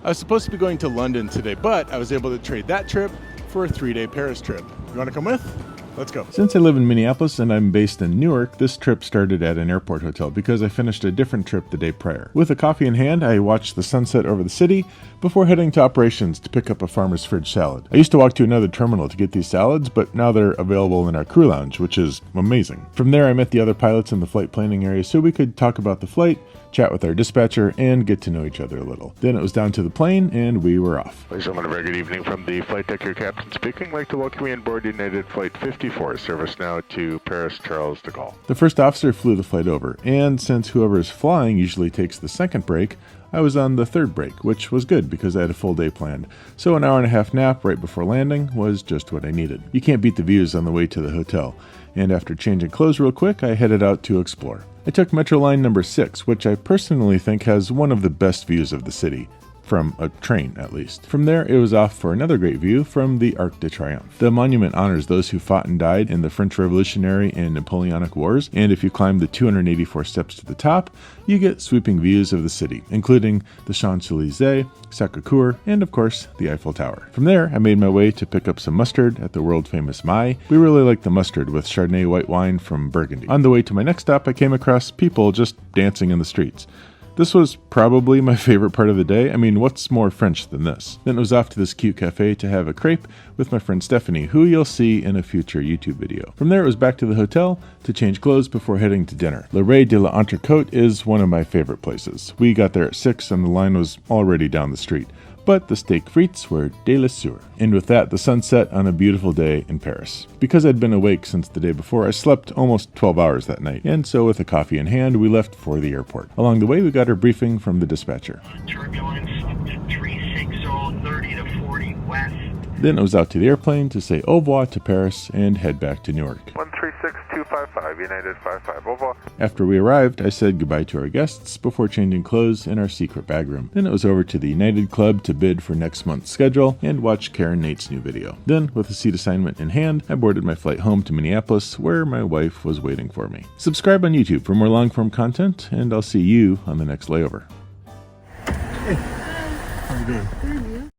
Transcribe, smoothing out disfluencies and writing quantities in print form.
I was supposed to be going to London today, but I was able to trade that trip for a 3-day Paris trip. You want to come with? Let's go. Since I live in Minneapolis and I'm based in Newark, this trip started at an airport hotel because I finished a different trip the day prior. With a coffee in hand, I watched the sunset over the city before heading to operations to pick up a farmer's fridge salad. I used to walk to another terminal to get these salads, but now they're available in our crew lounge, which is amazing. From there, I met the other pilots in the flight planning area so we could talk about the flight, chat with our dispatcher, and get to know each other a little. Then it was down to the plane, and we were off. Ladies and gentlemen, a very good evening from the flight deck. Your captain speaking. I'd like to welcome you on board United Flight 54, service now to Paris Charles de Gaulle. The first officer flew the flight over, and since whoever is flying usually takes the second break, I was on the third break, which was good because I had a full day planned. So an 1.5-hour nap right before landing was just what I needed. You can't beat the views on the way to the hotel, and after changing clothes real quick, I headed out to explore. I took Metro Line number 6, which I personally think has one of the best views of the city. From a train, at least. From there, it was off for another great view from the Arc de Triomphe. The monument honors those who fought and died in the French Revolutionary and Napoleonic Wars, and if you climb the 284 steps to the top, you get sweeping views of the city, including the Champs-Élysées, Sacré-Cœur, and of course, the Eiffel Tower. From there, I made my way to pick up some mustard at the world-famous Maille. We really like the mustard with Chardonnay white wine from Burgundy. On the way to my next stop, I came across people just dancing in the streets. This was probably my favorite part of the day. I mean, what's more French than this? Then it was off to this cute cafe to have a crepe with my friend Stephanie, who you'll see in a future YouTube video. From there, it was back to the hotel to change clothes before heading to dinner. Le Ray de l'Entrecôte is one of my favorite places. We got there at 6 and the line was already down the street. But the steak frites were délicieux. And with that, the sun set on a beautiful day in Paris. Because I'd been awake since the day before, I slept almost 12 hours that night. And so with a coffee in hand, we left for the airport. Along the way, we got our briefing from the dispatcher. Turbulence up to 360, 30 to 40 west. Then it was out to the airplane to say au revoir to Paris and head back to Newark. 136255, United 55, au revoir. After we arrived, I said goodbye to our guests before changing clothes in our secret bag room. Then it was over to the United Club to bid for next month's schedule and watch Karen Nate's new video. Then, with a seat assignment in hand, I boarded my flight home to Minneapolis, where my wife was waiting for me. Subscribe on YouTube for more long-form content, and I'll see you on the next layover. Hey, how you doing?